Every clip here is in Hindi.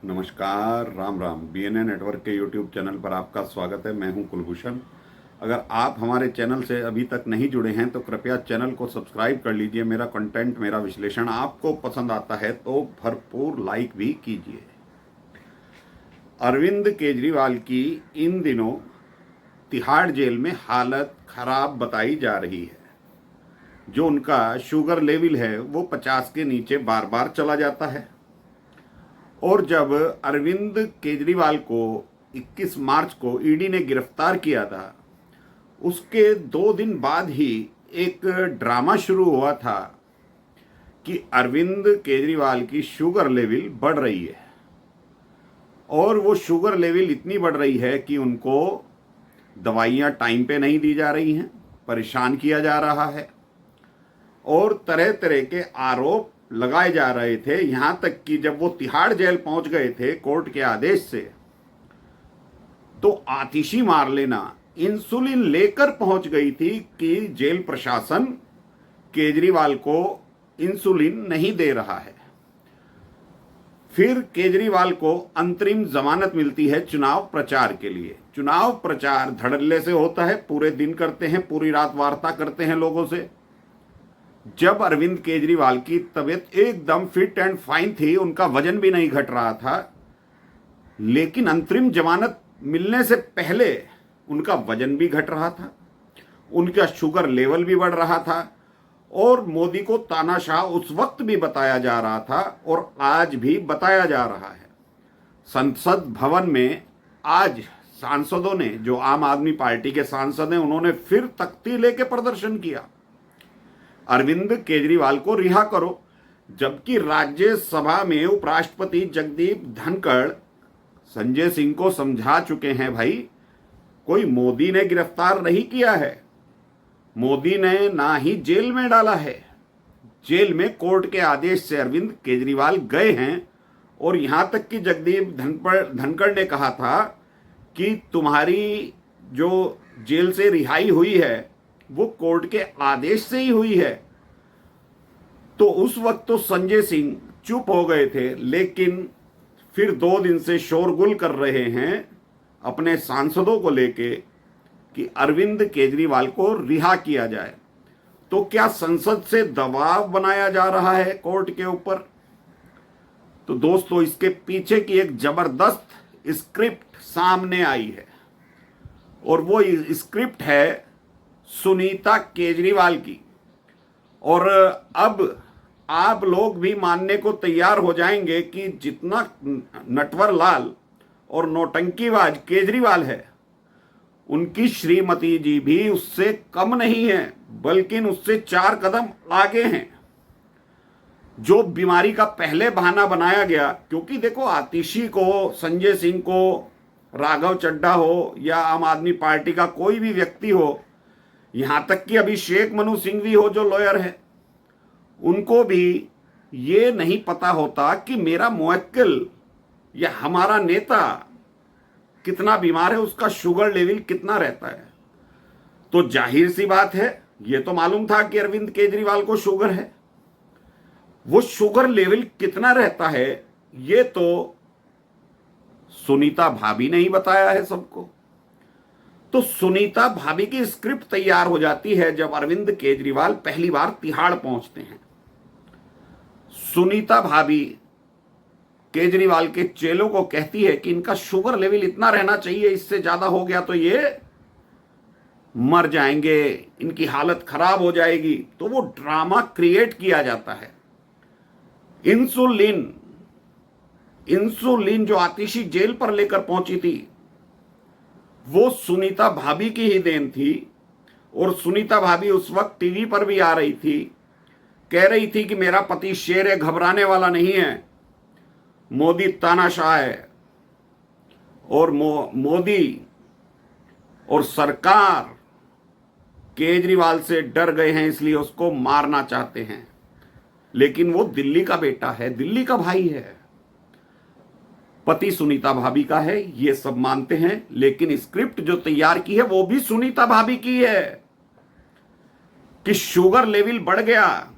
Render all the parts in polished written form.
नमस्कार, राम राम। बीएनए नेटवर्क के यूट्यूब चैनल पर आपका स्वागत है। मैं हूं कुलभूषण। अगर आप हमारे चैनल से अभी तक नहीं जुड़े हैं तो कृपया चैनल को सब्सक्राइब कर लीजिए। मेरा कंटेंट, मेरा विश्लेषण आपको पसंद आता है तो भरपूर लाइक भी कीजिए। अरविंद केजरीवाल की इन दिनों तिहाड़ जेल में हालत खराब बताई जा रही है। जो उनका शुगर लेवल है वो 50 के नीचे बार बार चला जाता है। और जब अरविंद केजरीवाल को 21 मार्च को ईडी ने गिरफ्तार किया था, उसके 2 दिन बाद ही एक ड्रामा शुरू हुआ था कि अरविंद केजरीवाल की शुगर लेवल बढ़ रही है। और वो शुगर लेवल इतनी बढ़ रही है कि उनको दवाइयाँ टाइम पे नहीं दी जा रही हैं, परेशान किया जा रहा है और तरह तरह के आरोप लगाए जा रहे थे। यहां तक कि जब वो तिहाड़ जेल पहुंच गए थे कोर्ट के आदेश से, तो आतिशी मार लेना इंसुलिन लेकर पहुंच गई थी कि जेल प्रशासन केजरीवाल को इंसुलिन नहीं दे रहा है। फिर केजरीवाल को अंतरिम जमानत मिलती है चुनाव प्रचार के लिए। चुनाव प्रचार धड़ल्ले से होता है, पूरे दिन करते हैं, पूरी रात वार्ता करते हैं लोगों से। जब अरविंद केजरीवाल की तबीयत एकदम फिट एंड फाइन थी, उनका वजन भी नहीं घट रहा था, लेकिन अंतरिम जमानत मिलने से पहले उनका वजन भी घट रहा था, उनका शुगर लेवल भी बढ़ रहा था और मोदी को तानाशाह उस वक्त भी बताया जा रहा था और आज भी बताया जा रहा है। संसद भवन में आज सांसदों ने, जो आम आदमी पार्टी के सांसद हैं, उन्होंने फिर तख्ती लेके प्रदर्शन किया, अरविंद केजरीवाल को रिहा करो। जबकि राज्यसभा में उपराष्ट्रपति जगदीप धनखड़ संजय सिंह को समझा चुके हैं, भाई कोई मोदी ने गिरफ्तार नहीं किया है, मोदी ने ना ही जेल में डाला है। जेल में कोर्ट के आदेश से अरविंद केजरीवाल गए हैं और यहां तक कि जगदीप धनखड़ ने कहा था कि तुम्हारी जो जेल से रिहाई हुई है वो कोर्ट के आदेश से ही हुई है। तो उस वक्त तो संजय सिंह चुप हो गए थे, लेकिन फिर 2 दिन से शोरगुल कर रहे हैं अपने सांसदों को लेके कि अरविंद केजरीवाल को रिहा किया जाए। तो क्या संसद से दबाव बनाया जा रहा है कोर्ट के ऊपर? तो दोस्तों, इसके पीछे की एक जबरदस्त स्क्रिप्ट सामने आई है और वो स्क्रिप्ट है सुनीता केजरीवाल की। और अब आप लोग भी मानने को तैयार हो जाएंगे कि जितना नटवर लाल और नौटंकीबाज केजरीवाल है, उनकी श्रीमती जी भी उससे कम नहीं है, बल्कि उससे 4 कदम आगे हैं। जो बीमारी का पहले बहाना बनाया गया, क्योंकि देखो, आतिशी को, संजय सिंह को, राघव चड्ढा हो या आम आदमी पार्टी का कोई भी व्यक्ति हो, यहां तक कि अभिषेक मनु सिंघवी हो जो लॉयर है, उनको भी ये नहीं पता होता कि मेरा मुवक्किल या हमारा नेता कितना बीमार है, उसका शुगर लेवल कितना रहता है। तो जाहिर सी बात है, ये तो मालूम था कि अरविंद केजरीवाल को शुगर है। वो शुगर लेवल कितना रहता है ये तो सुनीता भाभी ने ही बताया है सबको। तो सुनीता भाभी की स्क्रिप्ट तैयार हो जाती है जब अरविंद केजरीवाल पहली बार तिहाड़ पहुंचते हैं। सुनीता भाभी केजरीवाल के चेलों को कहती है कि इनका शुगर लेवल इतना रहना चाहिए, इससे ज्यादा हो गया तो ये मर जाएंगे, इनकी हालत खराब हो जाएगी। तो वो ड्रामा क्रिएट किया जाता है। इंसुलिन जो आतिशी जेल पर लेकर पहुंची थी, वो सुनीता भाभी की ही देन थी। और सुनीता भाभी उस वक्त टीवी पर भी आ रही थी, कह रही थी कि मेरा पति शेर है, घबराने वाला नहीं है, मोदी तानाशाह है और मोदी और सरकार केजरीवाल से डर गए हैं, इसलिए उसको मारना चाहते हैं। लेकिन वो दिल्ली का बेटा है, दिल्ली का भाई है, पति सुनीता भाभी का है, ये सब मानते हैं। लेकिन स्क्रिप्ट जो तैयार की है वो भी सुनीता भाभी की है कि शुगर लेवल बढ़ गया।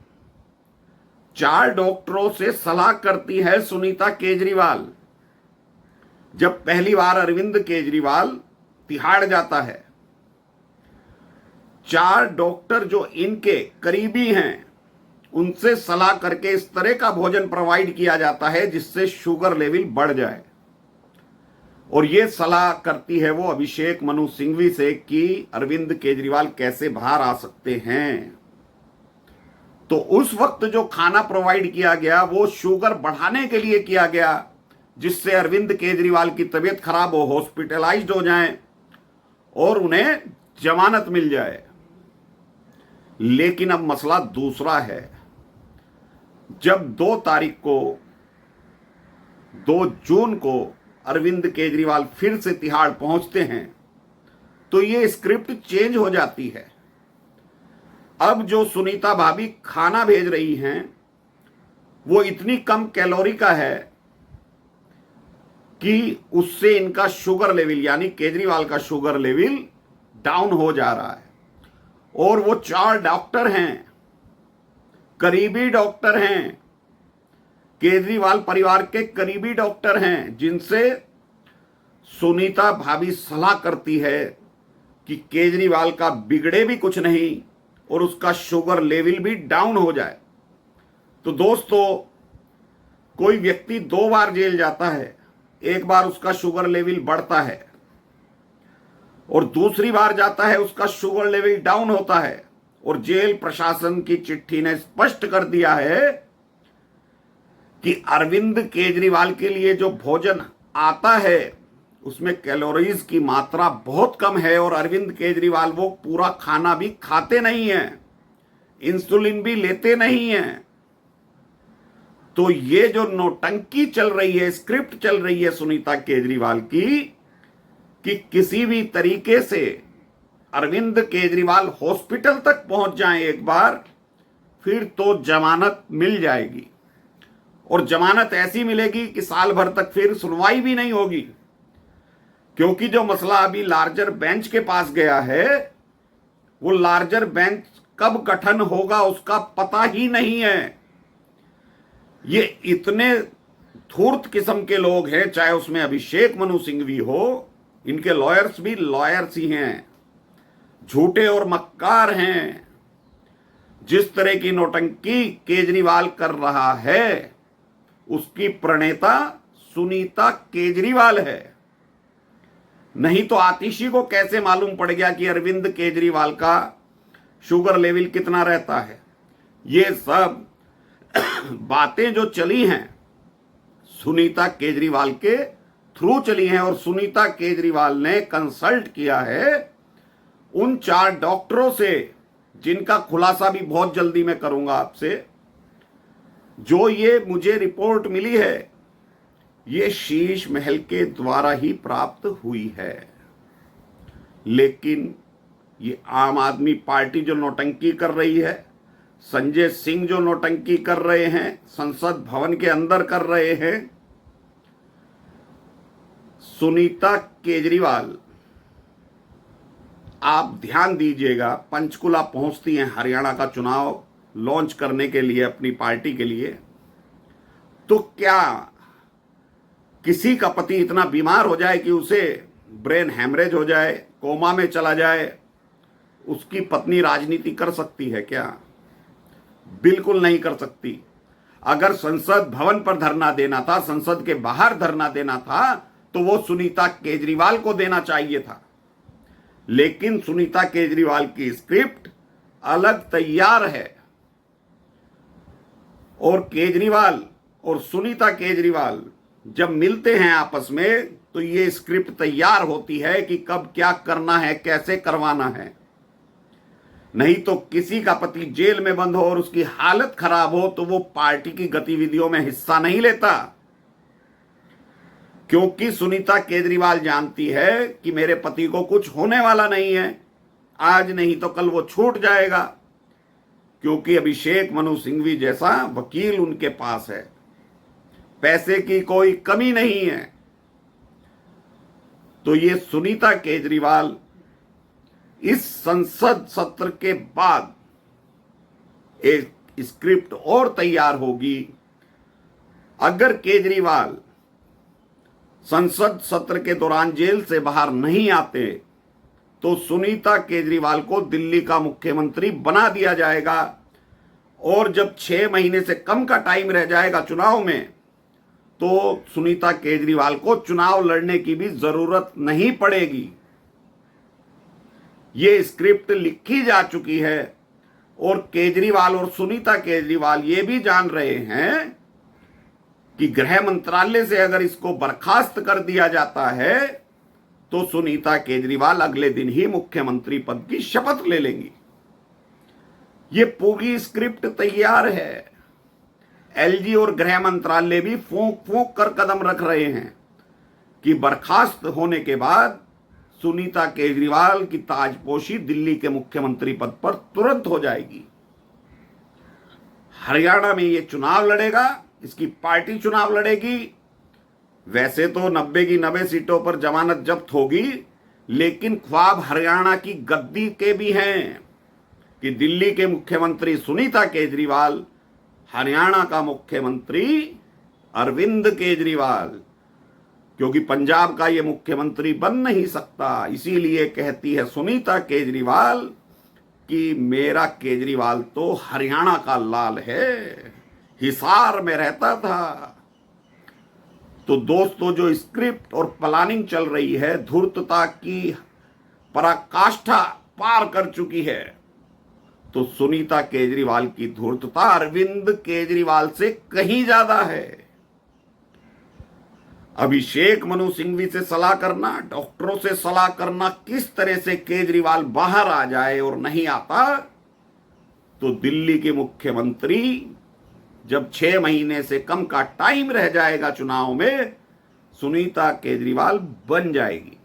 4 डॉक्टरों से सलाह करती है सुनीता केजरीवाल जब पहली बार अरविंद केजरीवाल तिहाड़ जाता है, 4 डॉक्टर जो इनके करीबी हैं उनसे सलाह करके इस तरह का भोजन प्रोवाइड किया जाता है जिससे शुगर लेवल बढ़ जाए। और ये सलाह करती है वो अभिषेक मनु सिंघवी से कि अरविंद केजरीवाल कैसे बाहर आ सकते हैं। तो उस वक्त जो खाना प्रोवाइड किया गया वो शुगर बढ़ाने के लिए किया गया, जिससे अरविंद केजरीवाल की तबीयत खराब हो, हॉस्पिटलाइज्ड हो जाएं और उन्हें जमानत मिल जाए। लेकिन अब मसला दूसरा है। जब 2 जून को अरविंद केजरीवाल फिर से तिहाड़ पहुंचते हैं तो ये स्क्रिप्ट चेंज हो जाती है। अब जो सुनीता भाभी खाना भेज रही हैं वो इतनी कम कैलोरी का है कि उससे इनका शुगर लेवल, यानी केजरीवाल का शुगर लेवल डाउन हो जा रहा है। और वो 4 डॉक्टर हैं, करीबी डॉक्टर हैं, केजरीवाल परिवार के करीबी डॉक्टर हैं, जिनसे सुनीता भाभी सलाह करती है कि केजरीवाल का बिगड़े भी कुछ नहीं और उसका शुगर लेवल भी डाउन हो जाए। तो दोस्तों, कोई व्यक्ति 2 बार जेल जाता है, एक बार उसका शुगर लेवल बढ़ता है और दूसरी बार जाता है उसका शुगर लेवल डाउन होता है। और जेल प्रशासन की चिट्ठी ने स्पष्ट कर दिया है कि अरविंद केजरीवाल के लिए जो भोजन आता है उसमें कैलोरीज की मात्रा बहुत कम है और अरविंद केजरीवाल वो पूरा खाना भी खाते नहीं हैं, इंसुलिन भी लेते नहीं हैं। तो ये जो नौटंकी चल रही है, स्क्रिप्ट चल रही है सुनीता केजरीवाल की कि किसी भी तरीके से अरविंद केजरीवाल हॉस्पिटल तक पहुंच जाएं एक बार, फिर तो जमानत मिल जाएगी। और जमानत ऐसी मिलेगी कि साल भर तक फिर सुनवाई भी नहीं होगी, क्योंकि जो मसला अभी लार्जर बेंच के पास गया है वो लार्जर बेंच कब गठन होगा उसका पता ही नहीं है। ये इतने धूर्त किस्म के लोग हैं, चाहे उसमें अभिषेक मनु सिंघवी हो, इनके लॉयर्स भी लॉयर्स ही हैं, झूठे और मक्कार हैं। जिस तरह की नौटंकी केजरीवाल कर रहा है उसकी प्रणेता सुनीता केजरीवाल है। नहीं तो आतिशी को कैसे मालूम पड़ गया कि अरविंद केजरीवाल का शुगर लेवल कितना रहता है। ये सब बातें जो चली हैं सुनीता केजरीवाल के थ्रू चली हैं और सुनीता केजरीवाल ने कंसल्ट किया है उन 4 डॉक्टरों से, जिनका खुलासा भी बहुत जल्दी मैं करूंगा आपसे। जो ये मुझे रिपोर्ट मिली है ये शीश महल के द्वारा ही प्राप्त हुई है। लेकिन ये आम आदमी पार्टी जो नौटंकी कर रही है, संजय सिंह जो नौटंकी कर रहे हैं, संसद भवन के अंदर कर रहे हैं, सुनीता केजरीवाल, आप ध्यान दीजिएगा, पंचकुला पहुंचती हैं हरियाणा का चुनाव लॉन्च करने के लिए अपनी पार्टी के लिए। तो क्या किसी का पति इतना बीमार हो जाए कि उसे ब्रेन हैमरेज हो जाए, कोमा में चला जाए, उसकी पत्नी राजनीति कर सकती है क्या? बिल्कुल नहीं कर सकती। अगर संसद भवन पर धरना देना था, संसद के बाहर धरना देना था, तो वो सुनीता केजरीवाल को देना चाहिए था। लेकिन सुनीता केजरीवाल की स्क्रिप्ट अलग तैयार है और केजरीवाल और सुनीता केजरीवाल जब मिलते हैं आपस में तो ये स्क्रिप्ट तैयार होती है कि कब क्या करना है, कैसे करवाना है। नहीं तो किसी का पति जेल में बंद हो और उसकी हालत खराब हो तो वो पार्टी की गतिविधियों में हिस्सा नहीं लेता, क्योंकि सुनीता केजरीवाल जानती है कि मेरे पति को कुछ होने वाला नहीं है, आज नहीं तो कल वो छूट जाएगा, क्योंकि अभिषेक मनु सिंघवी जैसा वकील उनके पास है, पैसे की कोई कमी नहीं है। तो ये सुनीता केजरीवाल इस संसद सत्र के बाद एक स्क्रिप्ट और तैयार होगी। अगर केजरीवाल संसद सत्र के दौरान जेल से बाहर नहीं आते तो सुनीता केजरीवाल को दिल्ली का मुख्यमंत्री बना दिया जाएगा, और जब 6 महीने से कम का टाइम रह जाएगा चुनाव में तो सुनीता केजरीवाल को चुनाव लड़ने की भी जरूरत नहीं पड़ेगी। ये स्क्रिप्ट लिखी जा चुकी है और केजरीवाल और सुनीता केजरीवाल ये भी जान रहे हैं कि गृह मंत्रालय से अगर इसको बर्खास्त कर दिया जाता है तो सुनीता केजरीवाल अगले दिन ही मुख्यमंत्री पद की शपथ ले लेंगी। ये पूरी स्क्रिप्ट तैयार है। एलजी और गृह मंत्रालय भी फूंक फूंक कर कदम रख रहे हैं कि बर्खास्त होने के बाद सुनीता केजरीवाल की ताजपोशी दिल्ली के मुख्यमंत्री पद पर तुरंत हो जाएगी। हरियाणा में ये चुनाव लड़ेगा, इसकी पार्टी चुनाव लड़ेगी। वैसे तो 90 की 90 सीटों पर जमानत जब्त होगी, लेकिन ख्वाब हरियाणा की गद्दी के भी हैं कि दिल्ली के मुख्यमंत्री सुनीता केजरीवाल, हरियाणा का मुख्यमंत्री अरविंद केजरीवाल, क्योंकि पंजाब का ये मुख्यमंत्री बन नहीं सकता। इसीलिए कहती है सुनीता केजरीवाल कि मेरा केजरीवाल तो हरियाणा का लाल है, हिसार में रहता था। तो दोस्तों, जो स्क्रिप्ट और प्लानिंग चल रही है धूर्तता की पराकाष्ठा पार कर चुकी है। तो सुनीता केजरीवाल की धूर्तता अरविंद केजरीवाल से कहीं ज्यादा है। अभिषेक मनु सिंघवी से सलाह करना, डॉक्टरों से सलाह करना किस तरह से केजरीवाल बाहर आ जाए, और नहीं आता तो दिल्ली के मुख्यमंत्री जब 6 महीने से कम का टाइम रह जाएगा चुनाव में, सुनीता केजरीवाल बन जाएगी।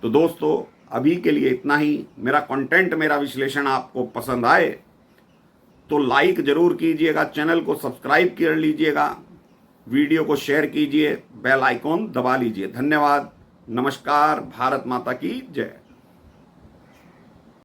तो दोस्तों, अभी के लिए इतना ही। मेरा कंटेंट, मेरा विश्लेषण आपको पसंद आए तो लाइक जरूर कीजिएगा, चैनल को सब्सक्राइब कर लीजिएगा, वीडियो को शेयर कीजिए, बेल आइकॉन दबा लीजिए। धन्यवाद। नमस्कार। भारत माता की जय।